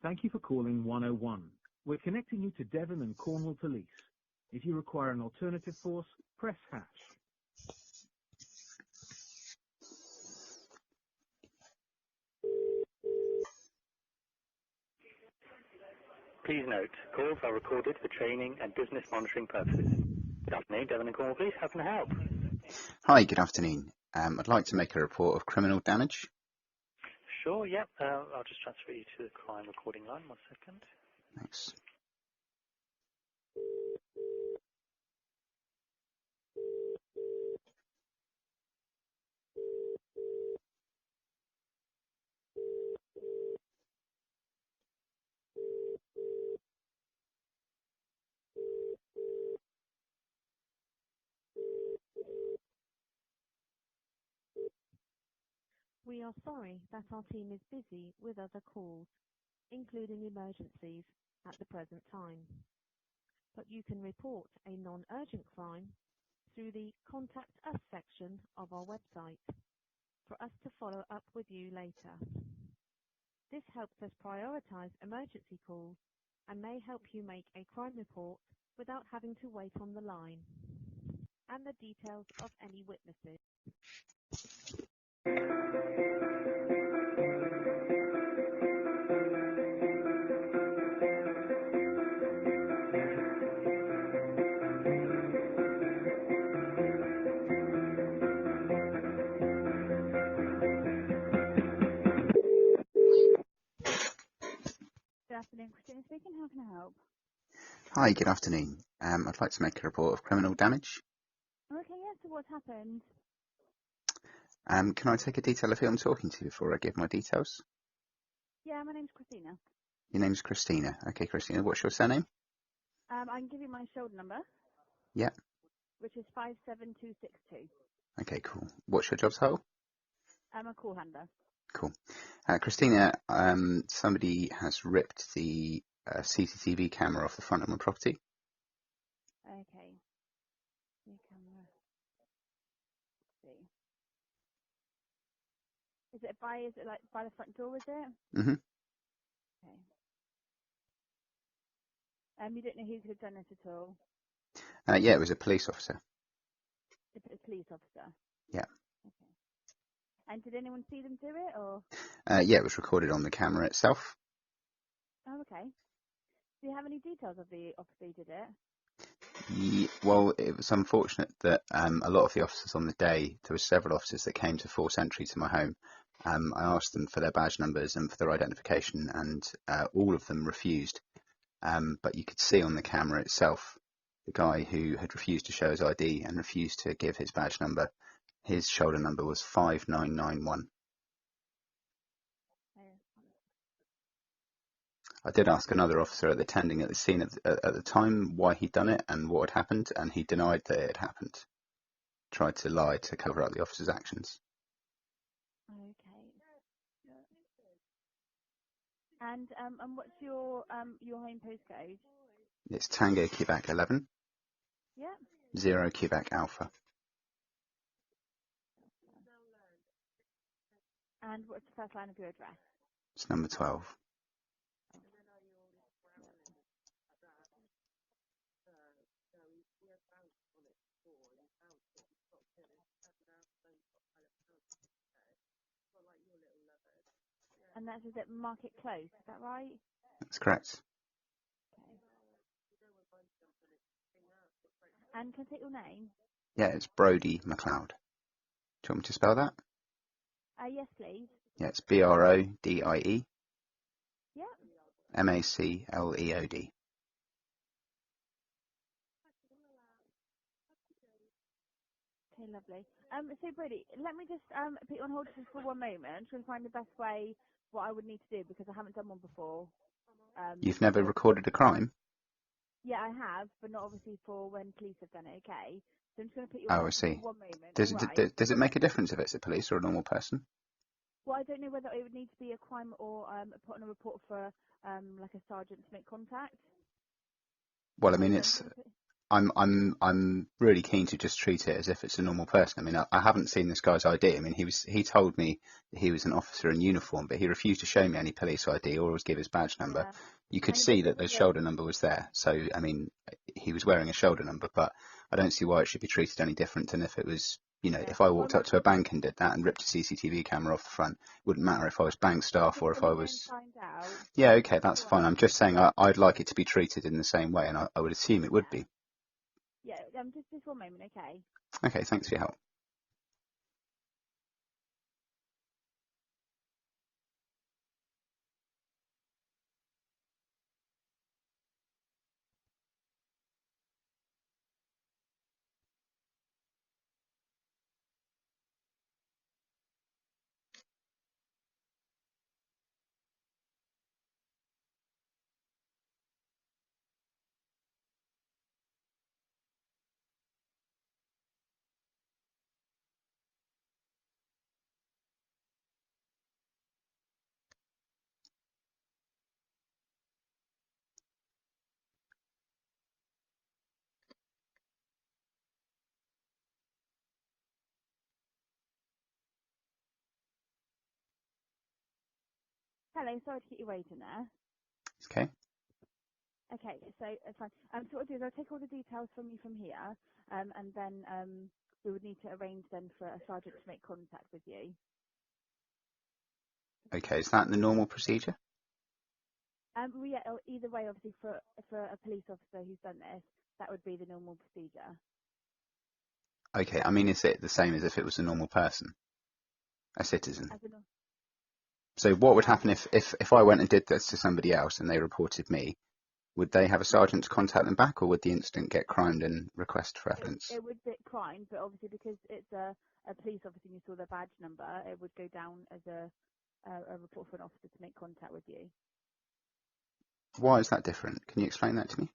Thank you for calling 101. We're connecting you to Devon and Cornwall Police. If you require an alternative force, press hash. Please note, calls are recorded for training and business monitoring purposes. Good afternoon, Devon and Cornwall Police. How can I help? Hi, good afternoon. I'd like to make a report of criminal damage. Sure, yep. I'll just transfer you to the crime recording line. 1 second. Thanks. We are sorry that our team is busy with other calls, including emergencies, at the present time. But you can report a non-urgent crime through the Contact Us section of our website for us to follow up with you later. This helps us prioritize emergency calls and may help you make a crime report without having to wait on the line, and the details of any witnesses. Good afternoon, Christina speaking. How can I help? Hi, good afternoon. I'd like to make a report of criminal damage. Okay, yeah, so what's happened? Can I take a detail of who I'm talking to before I give my details? Yeah, my name's Christina. Your name's Christina. Okay, Christina, what's your surname? I can give you my shoulder number, Yeah. which is 57262. Okay, cool. What's your job title? I'm a call handler. Cool. Christina, somebody has ripped the CCTV camera off the front of my property. Okay. New camera. Let's see. Is it like by the front door, is it? Mm-hmm. Okay. You don't know who could have done this at all? Yeah, it was a police officer. The police officer? Yeah. Okay. And did anyone see them do it, or? Yeah, it was recorded on the camera itself. Oh, okay. Do you have any details of the officer who did it? Well, it was unfortunate that a lot of the officers on the day, there were several officers that came to force entry to my home. I asked them for their badge numbers and for their identification, and all of them refused. But you could see on the camera itself the guy who had refused to show his ID and refused to give his badge number. His shoulder number was 5991. I did ask another officer attending at the scene at the time why he'd done it and what had happened, and he denied that it had happened. Tried to lie to cover up the officer's actions. Okay. And what's your home postcode? It's Tango Quebec 11, Yeah. 0 Quebec Alpha. And what's the first line of your address? It's number 12. And that's is at Market Close, is that right? That's correct. Okay. And can I take your name? Yeah, it's Brodie McLeod. Do you want me to spell that? Yes, please. Yeah, it's BRODIE Yeah. MACLEOD. Okay, lovely. So Brady, let me just put you on hold just for 1 moment and find the best way what I would need to do because I haven't done one before. You've never recorded a crime? Yeah, I have, but not obviously for when police have done it. Okay. So I'm just going to put you on Oh, I hold see. for 1 moment. Does All right. it, does it make a difference if it's a police or a normal person? Well, I don't know whether it would need to be a crime or put on a report for like a sergeant to make contact. Well, I mean, it's I'm really keen to just treat it as if it's a normal person. I mean, I haven't seen this guy's ID. I mean, he told me that he was an officer in uniform, but he refused to show me any police ID or give his badge number. Yeah. You could And see it that the was shoulder number was there. So, I mean, he was wearing a shoulder number, but I don't see why it should be treated any different than if it was, yeah. if I Well, walked up to a bank and did that and ripped a CCTV camera off the front, it wouldn't matter if I was bank staff or just if so I we don't was. find out. Yeah, okay, that's All fine. right. I'm just saying I'd like it to be treated in the same way, and I would assume it would Yeah. be. Yeah. Just 1 moment, okay? Okay, thanks for your help. Hello, sorry to keep you waiting there. Okay. Okay, so fine. So what I'll do is I'll take all the details from you from here, and then we would need to arrange then for a sergeant to make contact with you. Okay, is that the normal procedure? Well, yeah, either way, obviously, for a police officer who's done this, that would be the normal procedure. Okay, I mean, is it the same as if it was a normal person, a citizen? As an, So what would happen if I went and did this to somebody else and they reported me? Would they have a sergeant to contact them back, or would the incident get crimed and request for evidence? it would be crime, but obviously because it's a police officer and you saw their badge number, it would go down as a report for an officer to make contact with you. Why is that different? Can you explain that to me?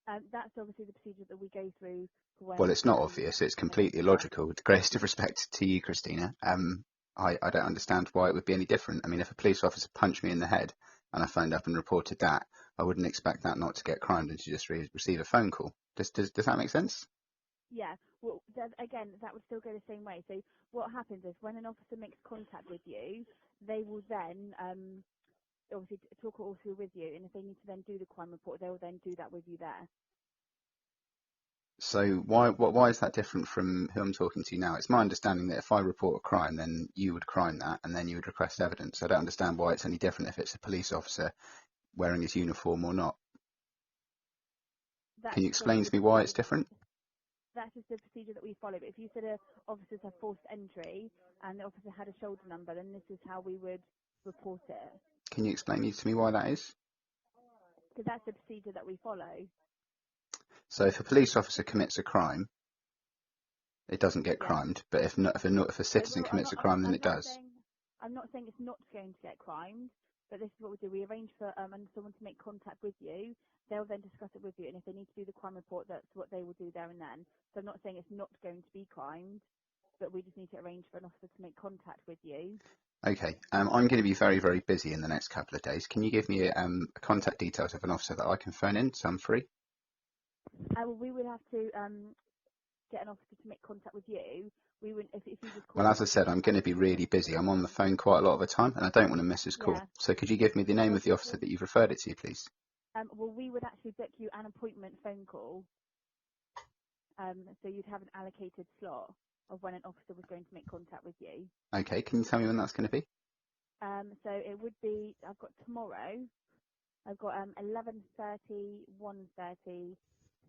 That's obviously the procedure that we go through for when. Well, it's not obvious. It's completely illogical. With the greatest of respect to you, Christina, I don't understand why it would be any different. I mean, if a police officer punched me in the head and I phoned up and reported that, I wouldn't expect that not to get crimed and to just receive a phone call. Does that make sense? Yeah, well, again, that would still go the same way. So what happens is when an officer makes contact with you, they will then obviously talk it all through with you, and if they need to then do the crime report, they will then do that with you there. So why is that different from who I'm talking to now? It's my understanding that if I report a crime, then you would crime that, and then you would request evidence. I don't understand why it's any different if it's a police officer wearing his uniform or not. Can you explain to me why it's different? That's just the procedure that we follow. But if you said officers have forced entry and the officer had a shoulder number, then this is how we would report it. Can you explain to me why that is? Because that's the procedure that we follow. So if a police officer commits a crime, it doesn't get Yeah. crimed, but if a citizen commits a crime, then it does. I'm not saying it's not going to get crimed, but this is what we do. We arrange for someone to make contact with you. They'll then discuss it with you, and if they need to do the crime report, that's what they will do there and then. So I'm not saying it's not going to be crimed, but we just need to arrange for an officer to make contact with you. Okay, I'm going to be very, very busy in the next couple of days. Can you give me contact details of an officer that I can phone in so I'm free? Well, we would have to get an officer to make contact with you. We wouldn't if you just call. Well, as I said, I'm going to be really busy. I'm on the phone quite a lot of the time, and I don't want to miss his call. Yeah. So could you give me the name of the officer that you've referred it to, please? Well, we would actually book you an appointment phone call. So you'd have an allocated slot of when an officer was going to make contact with you. Okay, can you tell me when that's going to be? So it would be, I've got tomorrow, I've got 11:30, 1:30,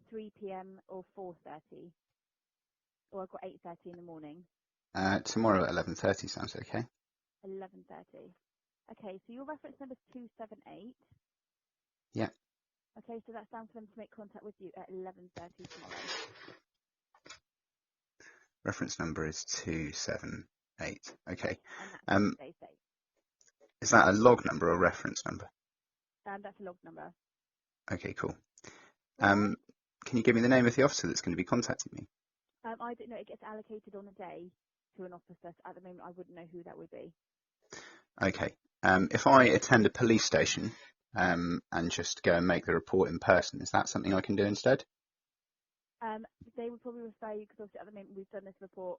3 p.m. or 4:30. Or I've got 8:30 in the morning. Tomorrow at 11:30 sounds okay. 11:30. Okay, so your reference number is 278. Yeah. Okay, so that's down for them to make contact with you at 11:30 tomorrow. Reference number is 278. Okay. And that's today's date. Is that a log number or reference number? That's a log number. Okay, cool. Can you give me the name of the officer that's going to be contacting me? I don't know. It gets allocated on a day to an officer. At the moment, I wouldn't know who that would be. Okay. If I attend a police station and just go and make the report in person, is that something I can do instead? They would probably refer you because obviously at the moment we've done this report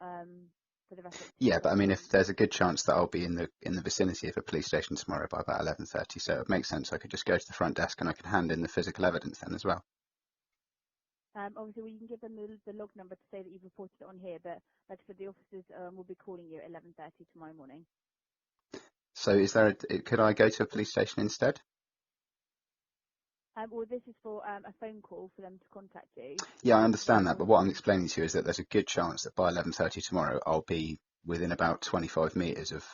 for the reference to Yeah, your but I mean, if reference. there's a good chance that I'll be in the vicinity of a police station tomorrow by about 11:30, so it would make sense I could just go to the front desk and I could hand in the physical evidence then as well. Obviously, you can give them the log number to say that you've reported it on here, but like I said, the officers will be calling you at 11:30 tomorrow morning. So could I go to a police station instead? Well, this is for a phone call for them to contact you. Yeah, I understand that, but what I'm explaining to you is that there's a good chance that by 11:30 tomorrow I'll be within about 25 metres of,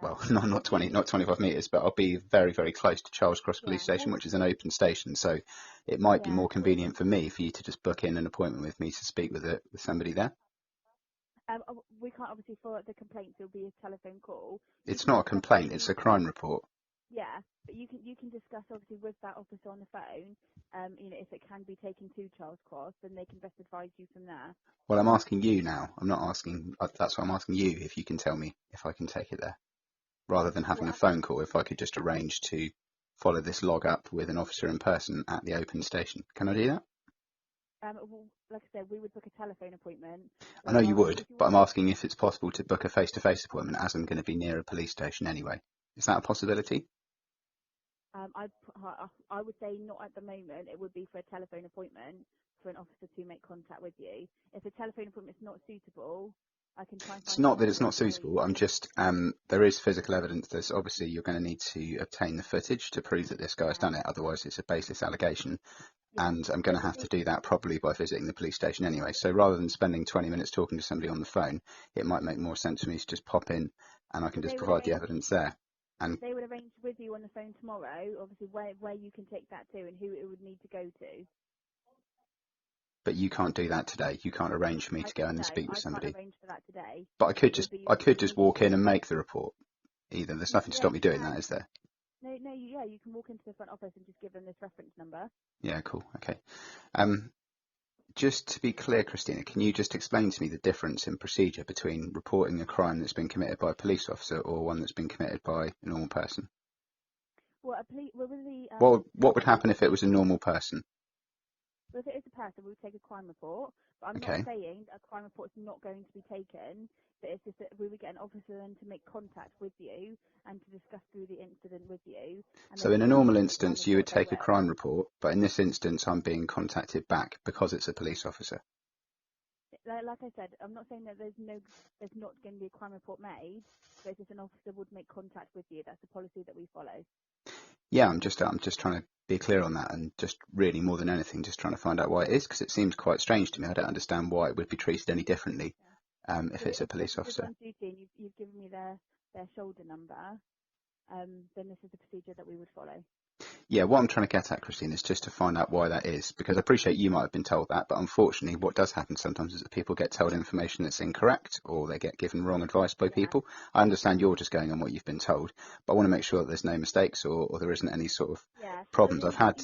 well, not 25 metres, but I'll be very, very close to Charles Cross Police Station, which is an open station. So it might be more convenient for me for you to just book in an appointment with me to speak with somebody there. We can't obviously for the complaints. It'll be a telephone call. It's not a complaint; it's a crime report. Yeah, but you can discuss obviously with that officer on the phone. If it can be taken to Charles Cross, then they can best advise you from there. Well, I'm asking you now. I'm not asking. That's what I'm asking you. If you can tell me if I can take it there, rather than having a phone call, if I could just arrange to follow this log up with an officer in person at the open station. Can I do that? Well, like I said, we would book a telephone appointment. I know you would, but I'm asking if it's possible to book a face-to-face appointment as I'm going to be near a police station anyway. Is that a possibility? I would say not at the moment. It would be for a telephone appointment for an officer to make contact with you. If a telephone appointment is not suitable, I can try and find. It's not that it's not suitable. I'm just there is physical evidence. There's obviously you're going to need to obtain the footage to prove that this guy's done it. Otherwise, it's a baseless allegation. And I'm going to have to do that probably by visiting the police station anyway. So rather than spending 20 minutes talking to somebody on the phone, it might make more sense for me to just pop in and I can just provide the evidence there. And they would arrange with you on the phone tomorrow, obviously where you can take that to and who it would need to go to. But you can't do that today. You can't arrange for me to go in and speak with somebody. I can't arrange for that today. But I could just walk in and make the report. Either there's nothing to stop me doing that, is there? No, you can walk into the front office and just give them this reference number. Yeah, cool. Okay. Just to be clear, Christina, can you just explain to me the difference in procedure between reporting a crime that's been committed by a police officer or one that's been committed by a normal person? What would happen if it was a normal person? Well, if it is a person, we would take a crime report. But I'm not saying a crime report is not going to be taken. But it's just that we would get an officer then to make contact with you and to discuss through the incident with you. So in a normal instance, you would take a crime report, but in this instance, I'm being contacted back because it's a police officer. Like I said, I'm not saying that there's not going to be a crime report made, but it's just an officer would make contact with you. That's the policy that we follow. Yeah, I'm just trying to be clear on that, and just really more than anything, just trying to find out why it is, because it seems quite strange to me. I don't understand why it would be treated any differently if it's a police officer. On duty and you've given me their shoulder number, then this is the procedure that we would follow. Yeah, what I'm trying to get at, Christine, is just to find out why that is, because I appreciate you might have been told that, but unfortunately what does happen sometimes is that people get told information that's incorrect or they get given wrong advice by people. I understand you're just going on what you've been told, but I want to make sure that there's no mistakes or there isn't any sort of problems. I've had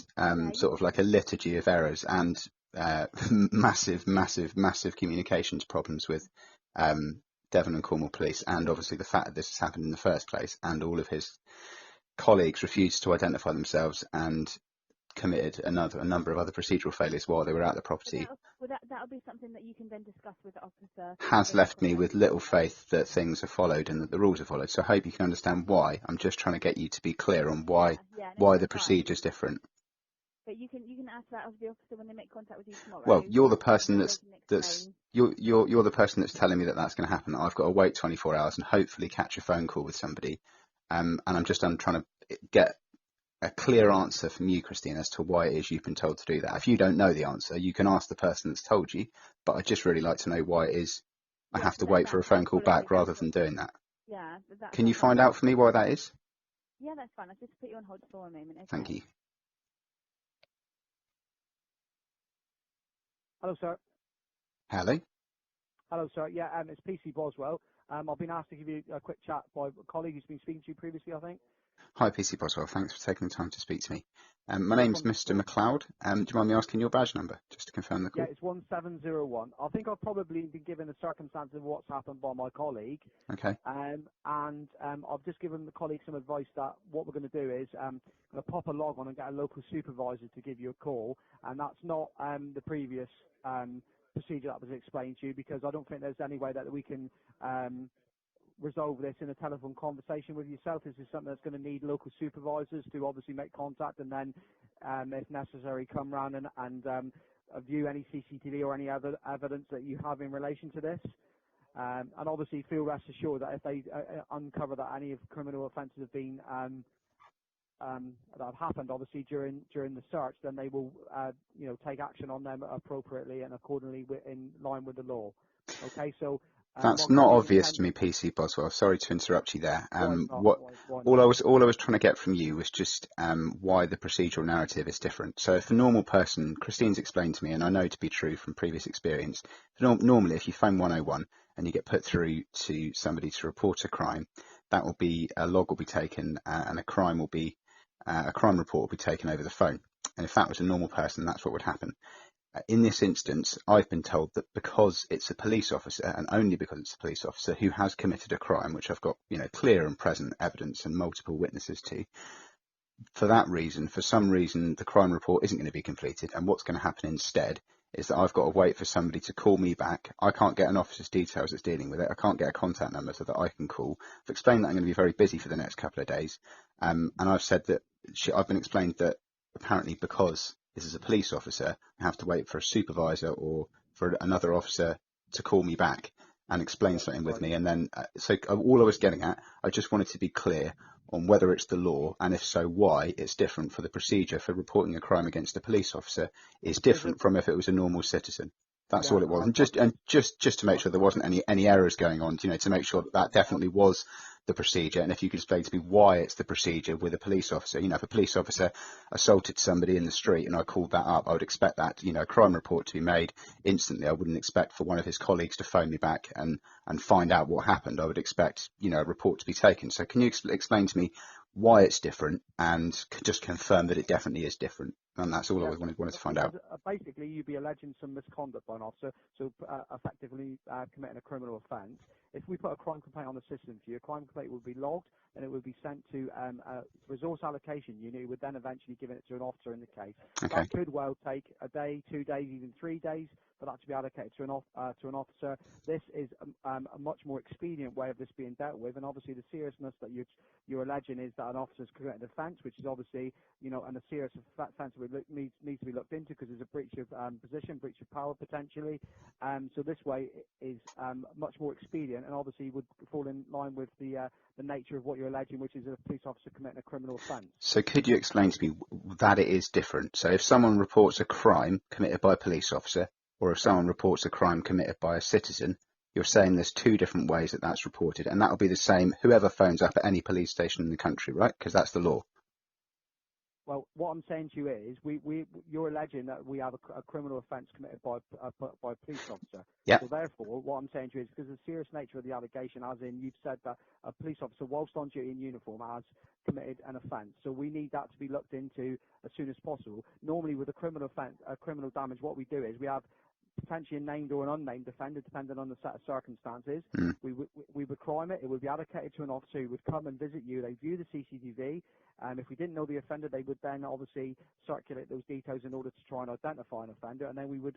sort of like a liturgy of errors and massive communications problems with Devon and Cornwall Police, and obviously the fact that this has happened in the first place and all of his colleagues refused to identify themselves and committed a number of other procedural failures while they were at the property. That'll be something that you can then discuss with the officer. Has left me with little faith that things are followed and that the rules are followed. So I hope you can understand why. I'm just trying to get you to be clear on why the procedure is different. But you can ask that of the officer when they make contact with you tomorrow. Well, you're the person you're the person that's telling me that that's going to happen. I've got to wait 24 hours and hopefully catch a phone call with somebody. And I'm trying to get a clear answer from you, Christine, as to why it is you've been told to do that. If you don't know the answer, you can ask the person that's told you, but I'd just really like to know why it is I have to wait for a phone call back rather than doing that. Yeah. Can you find out for me why that is? Yeah, that's fine. I'll just put you on hold for a moment. Okay? Thank you. Hello, sir. Hello? Hello, sir. Yeah, it's PC Boswell. I've been asked to give you a quick chat by a colleague who's been speaking to you previously, I think. Hi, PC Boswell. Thanks for taking the time to speak to me. My No name's problem at Mr. all. McLeod. Do you mind me asking your badge number, just to confirm the Yeah, call? it's 1701. I think I've probably been given the circumstances of what's happened by my colleague, Okay. and I've just given the colleague some advice that what we're going to do is going to pop a log on and get a local supervisor to give you a call, and that's not the previous procedure that was explained to you, because I don't think there's any way that we can resolve this in a telephone conversation with yourself. This is something that's going to need local supervisors to obviously make contact, and then, if necessary, come round and view any CCTV or any other evidence that you have in relation to this. And obviously, feel rest assured that if they uncover that any of criminal offences have been that have happened, obviously during the search, then they will take action on them appropriately and accordingly in line with the law. Okay, so. That's What can not you obvious intend? to me, PC Boswell. Sorry to interrupt you there. Why is not? Why All not? I was trying to get from you was just why the procedural narrative is different. So if a normal person, Christine's explained to me, and I know to be true from previous experience, normally if you phone 101 and you get put through to somebody to report a crime, that will be a log will be taken and a crime report will be taken over the phone. And if that was a normal person, that's what would happen. In this instance, I've been told that because it's a police officer, and only because it's a police officer who has committed a crime, which I've got, clear and present evidence and multiple witnesses to, for that reason, for some reason, the crime report isn't going to be completed. And what's going to happen instead is that I've got to wait for somebody to call me back. I can't get an officer's details that's dealing with it. I can't get a contact number so that I can call. I've explained that I'm going to be very busy for the next couple of days. And I've said that I've been explained that apparently because this is a police officer, I have to wait for a supervisor or for another officer to call me back and explain something with me. And then, so all I was getting at, I just wanted to be clear on whether it's the law, and if so, why it's different for the procedure for reporting a crime against a police officer is different from if it was a normal citizen. That's Yeah, all it was. And just to make sure there wasn't any errors going on, to make sure that definitely was the procedure. And if you could explain to me why it's the procedure with a police officer. If a police officer assaulted somebody in the street and I called that up, I would expect that, a crime report to be made instantly. I wouldn't expect for one of his colleagues to phone me back and find out what happened. I would expect, a report to be taken. So can you explain to me why it's different and just confirm that it definitely is different? And that's all I Yes, wanted to find because out. basically you'd be alleging some misconduct by an officer, so effectively committing a criminal offence. If we put a crime complaint on the system for you, a crime complaint would be logged and it would be sent to a resource allocation unit, who would then eventually give it to an officer in the case. Okay. That could well take a day, 2 days, even 3 days for that to be allocated to an officer. This is a much more expedient way of this being dealt with, and obviously the seriousness that you're alleging is that an officer's committed offence, which is obviously, and a serious offence needs to be looked into because there's a breach of position, breach of power potentially. So this way is much more expedient, and obviously would fall in line with the nature of what you're alleging, which is a police officer committing a criminal offence. So could you explain to me that it is different? So if someone reports a crime committed by a police officer, or if someone reports a crime committed by a citizen, you're saying there's two different ways that that's reported, and that will be the same whoever phones up at any police station in the country, right? Because that's the law. Well, what I'm saying to you is, you're alleging that we have a criminal offence committed by a police officer. Yeah. So therefore, what I'm saying to you is, because of the serious nature of the allegation, as in you've said that a police officer, whilst on duty in uniform, has committed an offence. So we need that to be looked into as soon as possible. Normally, with a criminal offence, criminal damage, what we do is we have potentially a named or an unnamed offender, depending on the set of circumstances. Mm. We would crime it. It would be allocated to an officer who would come and visit you. They view the CCTV. If we didn't know the offender, they would then obviously circulate those details in order to try and identify an offender. And then we would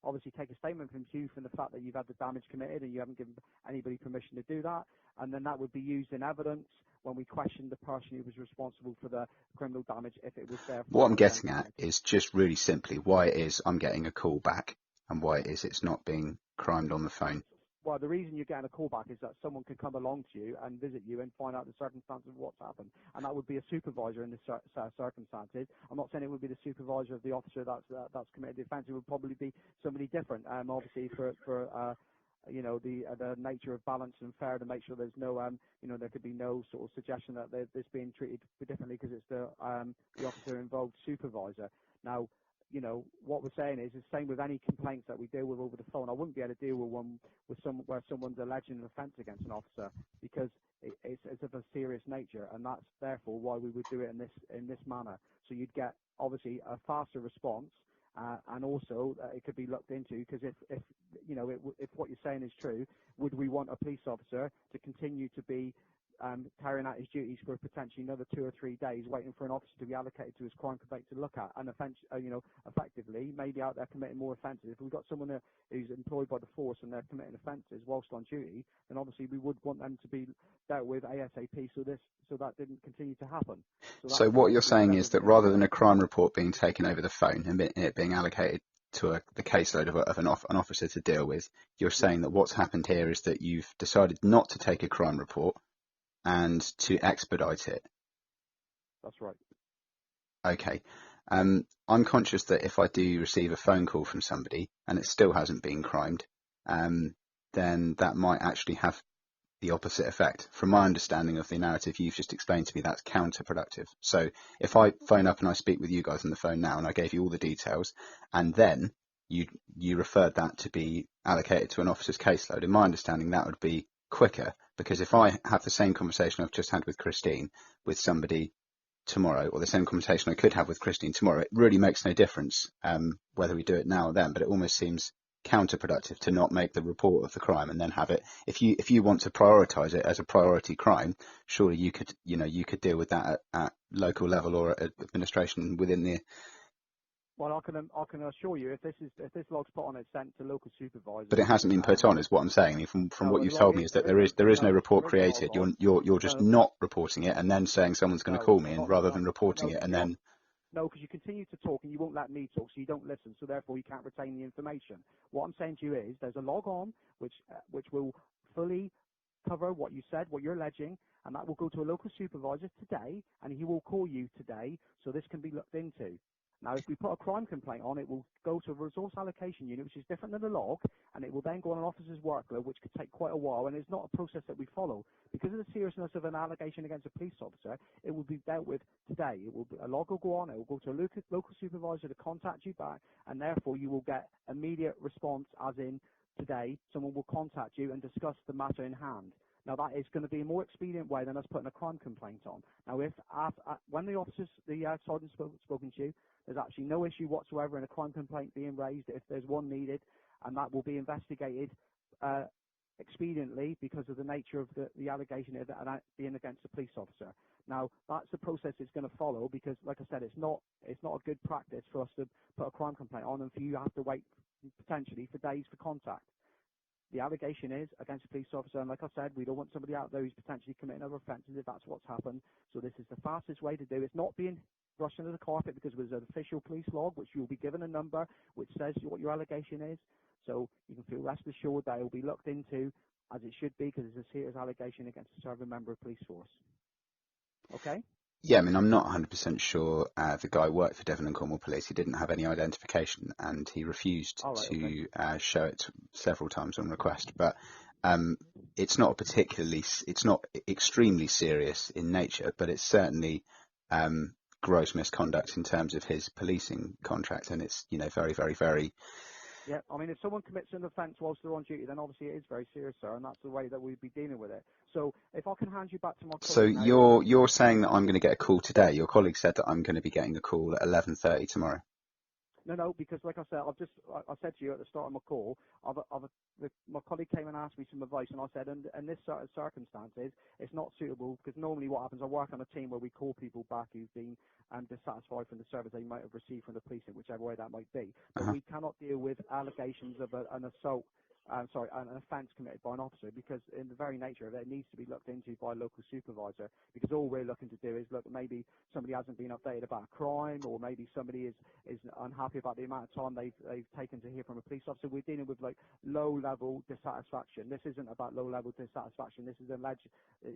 obviously take a statement from you from the fact that you've had the damage committed and you haven't given anybody permission to do that. And then that would be used in evidence when we question the person who was responsible for the criminal damage, if it was there. What I'm getting at is just really simply why it is I'm getting a call back and why it is it's not being crimed on the phone. Well, the reason you're getting a call back is that someone can come along to you and visit you and find out the circumstances of what's happened. And that would be a supervisor in this set of circumstances. I'm not saying it would be the supervisor of the officer that's committed the offence. It would probably be somebody different, obviously for the nature of balance and fair, to make sure there's no, there could be no sort of suggestion that this being treated differently because it's the officer involved supervisor. Now, what we're saying is the same with any complaints that we deal with over the phone. I wouldn't be able to deal with one where someone's alleging an offence against an officer because it's of a serious nature, and that's therefore why we would do it in this manner. So you'd get obviously a faster response, and also it could be looked into, because if what you're saying is true, would we want a police officer to continue to be carrying out his duties for potentially another 2 or 3 days, waiting for an officer to be allocated to his crime complaint to look at, and effectively maybe out there committing more offences? If we've got someone who's employed by the force and they're committing offences whilst on duty, then obviously we would want them to be dealt with ASAP, so that didn't continue to happen. So what you're saying is that rather than a crime report being taken over the phone and it being allocated to the caseload of an officer to deal with, you're saying that what's happened here is that you've decided not to take a crime report and to expedite it. That's right. Okay. I'm conscious that if I do receive a phone call from somebody and it still hasn't been crimed, then that might actually have the opposite effect. From my understanding of the narrative you've just explained to me, that's counterproductive. So if I phone up and I speak with you guys on the phone now and I gave you all the details, and then you referred that to be allocated to an officer's caseload, in my understanding that would be quicker, because if I have the same conversation I've just had with Christine with somebody tomorrow, or the same conversation I could have with Christine tomorrow, it really makes no difference whether we do it now or then, but it almost seems counterproductive to not make the report of the crime and then have it. If you want to prioritise it as a priority crime, surely you could deal with that at local level or at administration within the. Well, I can assure you, if this log's put on, it's sent to local supervisors. But it hasn't been put on, is what I'm saying. From what you've told me, is that there is no report created. You're just not reporting it and then saying someone's going to call me, and rather than reporting it and then. No, because you continue to talk and you won't let me talk, so you don't listen, so therefore you can't retain the information. What I'm saying to you is there's a log on which will fully cover what you said, what you're alleging, and that will go to a local supervisor today, and he will call you today, so this can be looked into. Now, if we put a crime complaint on, it will go to a resource allocation unit, which is different than a log, and it will then go on an officer's workload, which could take quite a while, and it's not a process that we follow. Because of the seriousness of an allegation against a police officer, it will be dealt with today. A log will go on, it will go to a local supervisor to contact you back, and therefore you will get immediate response, as in today, someone will contact you and discuss the matter in hand. Now, that is going to be a more expedient way than us putting a crime complaint on. Now, when the sergeant's spoken to you, there's actually no issue whatsoever in a crime complaint being raised if there's one needed, and that will be investigated expediently because of the nature of the allegation of that being against a police officer. Now, that's the process it's going to follow, because, like I said, it's not a good practice for us to put a crime complaint on and for you to have to wait potentially for days for contact. The allegation is against a police officer, and like I said, we don't want somebody out there who's potentially committing other offences if that's what's happened. So this is the fastest way to do it. It's not being brushed under the carpet, because there's an official police log, which you'll be given a number, which says what your allegation is. So you can feel rest assured that it will be looked into as it should be, because it's a serious allegation against a serving member of police force. Okay? Yeah, I mean, I'm not 100% sure the guy worked for Devon and Cornwall Police. He didn't have any identification, and he refused to show it several times on request. But it's not extremely serious in nature, but it's certainly gross misconduct in terms of his policing contract, and it's very, very, very. Yeah, I mean, if someone commits an offence whilst they're on duty, then obviously it is very serious, sir, and that's the way that we'd be dealing with it. So if I can hand you back to my colleague. So you're saying that I'm going to get a call today. Your colleague said that I'm going to be getting a call at 11:30 tomorrow. No, because like I said, I said to you at the start of my call, my colleague came and asked me some advice, and I said, in this sort of circumstances, it's not suitable, because normally what happens, I work on a team where we call people back who've been dissatisfied from the service they might have received from the police, in whichever way that might be. But we cannot deal with allegations of an assault. An offence committed by an officer, because in the very nature of it, it needs to be looked into by a local supervisor, because all we're looking to do is look, maybe somebody hasn't been updated about a crime, or maybe somebody is unhappy about the amount of time they've taken to hear from a police officer. We're dealing with like low-level dissatisfaction. This isn't about low-level dissatisfaction. This is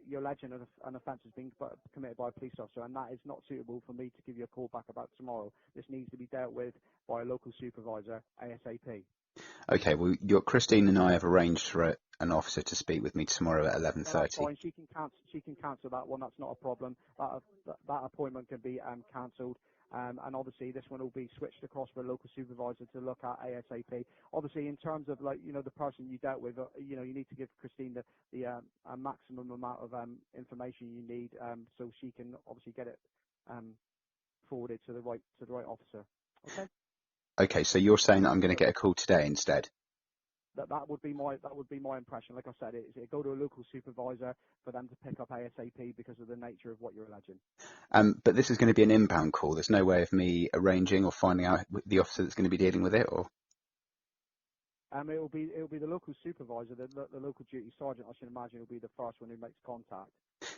you're alleging an offence has been committed by a police officer, and that is not suitable for me to give you a call back about tomorrow. This needs to be dealt with by a local supervisor ASAP. Okay, well, Christine and I have arranged for an officer to speak with me tomorrow at 11:30. That's fine. She can cancel that one. That's not a problem. That appointment can be cancelled. and obviously this one will be switched across for a local supervisor to look at ASAP. Obviously, in terms of the person you dealt with, you need to give Christine the a maximum amount of information you need, so she can obviously get it forwarded to the right officer. Okay. Okay, so you're saying that I'm going to get a call today instead? That would be my impression. Like I said, it go to a local supervisor for them to pick up ASAP because of the nature of what you're alleging. But this is going to be an inbound call. There's no way of me arranging or finding out the officer that's going to be dealing with it, or? It will be the local supervisor, the local duty sergeant. I should imagine will be the first one who makes contact.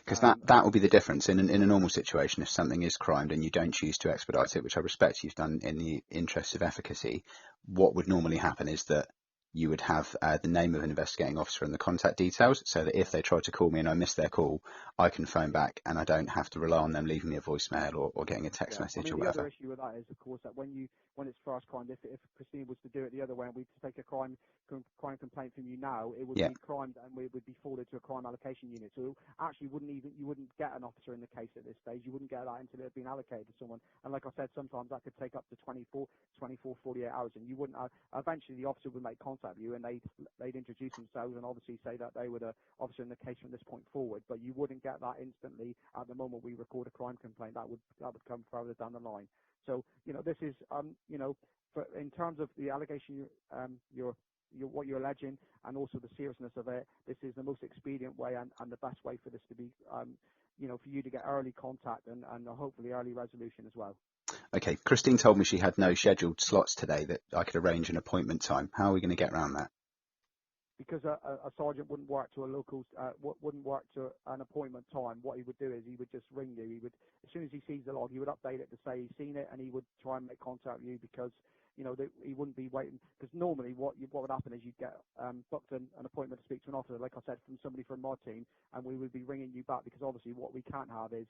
Because that will be the difference in a normal situation. If something is crimed and you don't choose to expedite it, which I respect you've done in the interest of efficacy, what would normally happen is that you would have the name of an investigating officer and the contact details, so that if they try to call me and I miss their call, I can phone back and I don't have to rely on them leaving me a voicemail or getting a text message or the whatever. other issue with that is, of course, that when it's first crime, if Christine was to do it the other way and we take a crime complaint from you now, it would be crimed and we would be forwarded to a crime allocation unit. So actually, you wouldn't get an officer in the case at this stage. You wouldn't get that until it had been allocated to someone. And like I said, sometimes that could take up to 48 hours, and you wouldn't. Eventually, the officer would make contact with you and they'd introduce themselves and obviously say that they were the officer in the case from this point forward. But you wouldn't get that instantly at the moment we record a crime complaint. That would come further down the line. So this is in terms of the allegation what you're alleging and also the seriousness of it, this is the most expedient way and the best way for this to be, for you to get early contact and hopefully early resolution as well. Okay, Christine told me she had no scheduled slots today that I could arrange an appointment time. How are we going to get around that? Because a sergeant wouldn't work to wouldn't work to an appointment time. What he would do is he would just ring you. He would, as soon as he sees the log, he would update it to say he's seen it, and he would try and make contact with you because he wouldn't be waiting. Because normally what would happen is you'd get booked an appointment to speak to an officer, like I said, from somebody from my team, and we would be ringing you back because obviously what we can't have is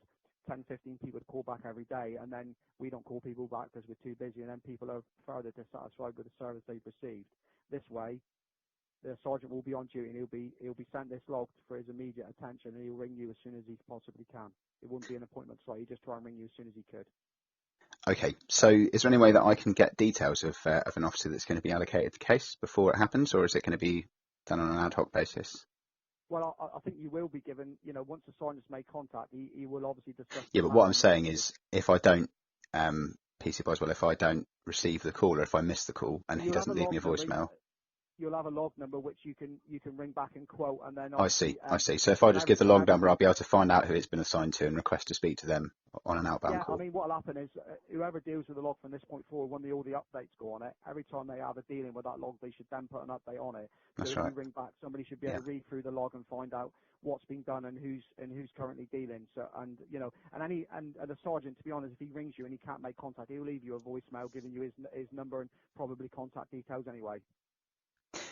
10, 15 people to call back every day, and then we don't call people back because we're too busy, and then people are further dissatisfied with the service they've received. This way, the sergeant will be on duty and he'll be sent this log for his immediate attention, and he'll ring you as soon as he possibly can. It wouldn't be an appointment slot. He'd just try and ring you as soon as he could. Okay, so is there any way that I can get details of an officer that's going to be allocated the case before it happens, or is it going to be done on an ad hoc basis? Well, I think you will be given, once the sergeant's made contact, he will obviously discuss. Yeah, but what I'm saying is, if I don't, PC Boswell, if I don't receive the call or if I miss the call and he doesn't leave me a voicemail. You'll have a log number which you can ring back and quote, and then I see. So if I just give the log number, I'll be able to find out who it's been assigned to and request to speak to them on an outbound call. I mean, what'll happen is whoever deals with the log from this point forward, when all the updates go on it, every time they have a dealing with that log, they should then put an update on it. So That's if right. you ring back, somebody should be able to read through the log and find out what's been done and who's currently dealing. So and the sergeant, to be honest, if he rings you and he can't make contact, he'll leave you a voicemail giving you his number and probably contact details anyway.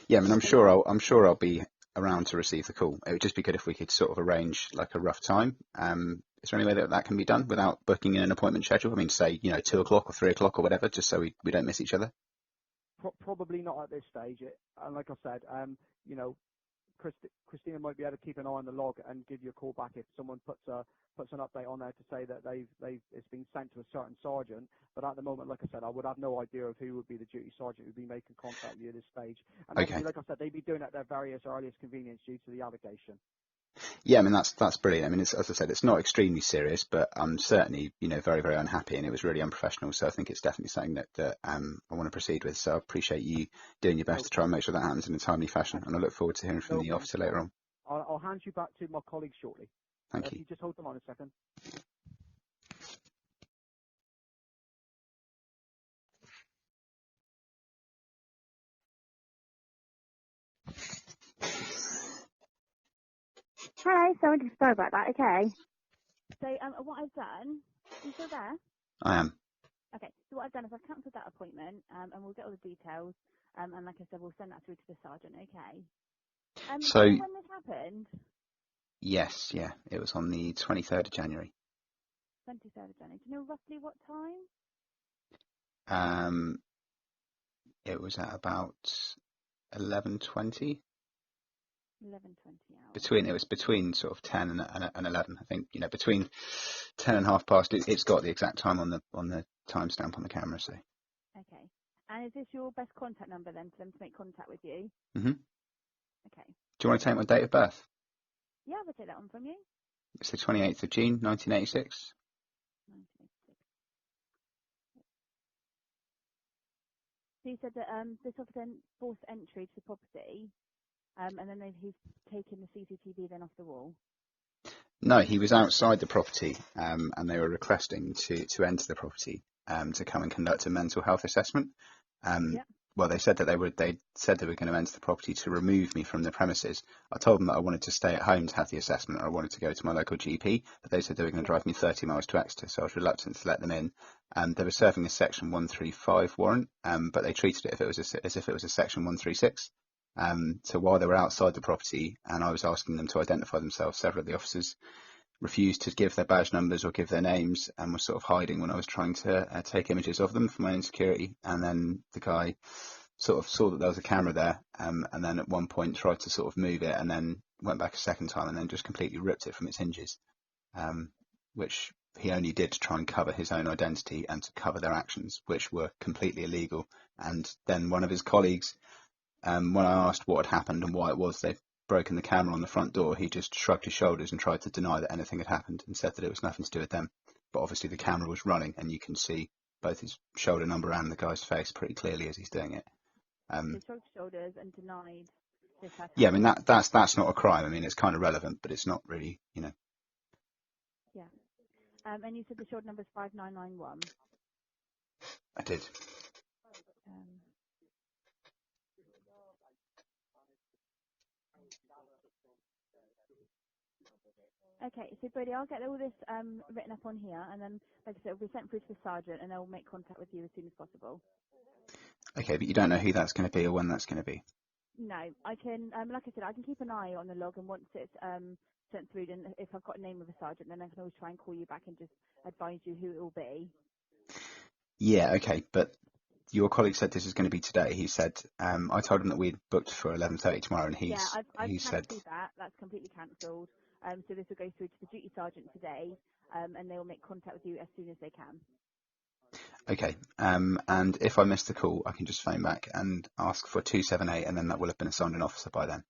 Yeah, I mean, I'm sure I'll be around to receive the call. It would just be good if we could sort of arrange like a rough time. Is there any way that can be done without booking in an appointment schedule? I mean, say 2 o'clock or 3 o'clock or whatever, just so we don't miss each other. Probably not at this stage. And like I said, Christina might be able to keep an eye on the log and give you a call back if someone puts an update on there to say that it's been sent to a certain sergeant. But at the moment, like I said, I would have no idea of who would be the duty sergeant who would be making contact with you at this stage. And obviously, like I said, they'd be doing it at their various earliest convenience due to the allegation. Yeah, I mean, that's brilliant. I mean, as I said, it's not extremely serious, but I'm certainly, very, very unhappy, and it was really unprofessional. So I think it's definitely something that I want to proceed with. So I appreciate you doing your best to try and make sure that happens in a timely fashion, and I look forward to hearing from the officer later on. I'll hand you back to my colleague shortly. Thank you. If you just hold the line a second. Hello, sorry about that, okay. So what I've done, are you still there? I am. Okay, so what I've done is I've cancelled that appointment, and we'll get all the details, and like I said, we'll send that through to the sergeant, okay? So, do you know when this happened? Yes, yeah, it was on the 23rd of January. 23rd of January. Do you know roughly what time? It was at about 11:20. 11:20 hours. It was between sort of 10 and 11, I think. Between 10 and half past. It's got the exact time on the timestamp on the camera. So. Okay. And is this your best contact number then for them to make contact with you? Mhm. Okay. Do you want to take my date of birth? Yeah, I'll take that one from you. It's the 28th of June, 1986. 1986. So you said that this officer forced entry to the property, and then he's taken the CCTV then off the wall. No, he was outside the property, and they were requesting to enter the property to come and conduct a mental health assessment. Yep. Well, they said that they said they were going to enter the property to remove me from the premises. I told them that I wanted to stay at home to have the assessment, or I wanted to go to my local GP, but they said they were going to drive me 30 miles to Exeter, so I was reluctant to let them in. They were serving a Section 135 warrant, but they treated it as if it was a Section 136. So while they were outside the property and I was asking them to identify themselves, several of the officers refused to give their badge numbers or give their names and were sort of hiding when I was trying to take images of them for my own security. And then the guy sort of saw that there was a camera there, and then at one point tried to sort of move it and then went back a second time and then just completely ripped it from its hinges, which he only did to try and cover his own identity and to cover their actions, which were completely illegal. And then one of his colleagues, when I asked what had happened and why it was they'd broken the camera on the front door, he just shrugged his shoulders and tried to deny that anything had happened and said that it was nothing to do with them. But obviously the camera was running and you can see both his shoulder number and the guy's face pretty clearly as he's doing it. So shrugged shoulders and denied this had Yeah, I mean, happened. that's not a crime. I mean, it's kind of relevant, but it's not really, Yeah. And you said the shoulder number is 5991. I did. Okay, so Brady, I'll get all this written up on here, and then, like I said, it'll be sent through to the sergeant, and they'll make contact with you as soon as possible. Okay, but you don't know who that's going to be or when that's going to be. No, I can, like I said, I can keep an eye on the log, and once it's sent through, then if I've got a name of a sergeant, then I can always try and call you back and just advise you who it will be. Yeah, okay, but your colleague said this is going to be today. He said, I told him that we'd booked for 11:30 tomorrow, and Yeah, I've he said, cancelled that. That's completely cancelled. So this will go through to the duty sergeant today, and they will make contact with you as soon as they can. okay, and if I miss the call, I can just phone back and ask for 278, and then that will have been assigned an officer by then.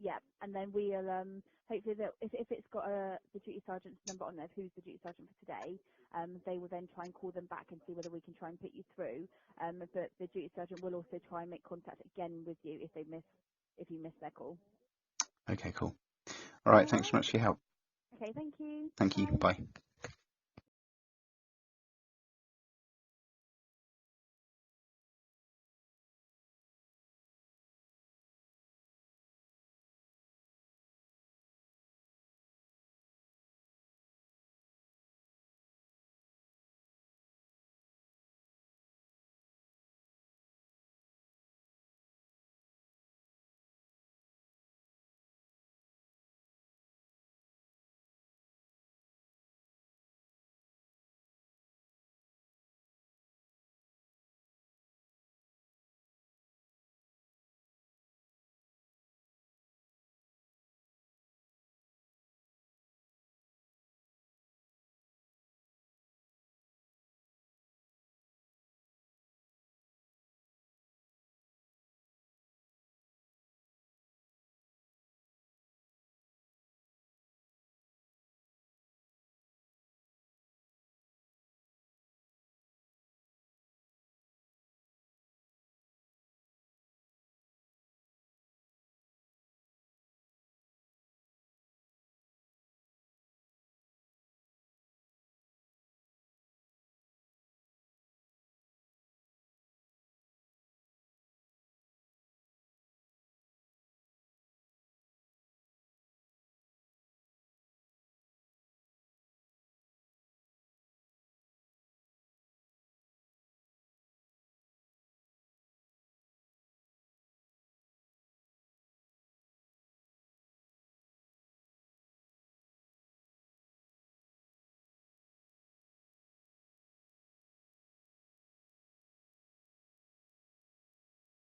Yeah, and then we'll hopefully if it's got the duty sergeant's number on there, who's the duty sergeant for today, they will then try and call them back and see whether we can try and put you through. But the duty sergeant will also try and make contact again with you if you miss their call. Okay, cool. All right, thanks so much for your help. Okay, thank you. Thank you. Bye. Bye.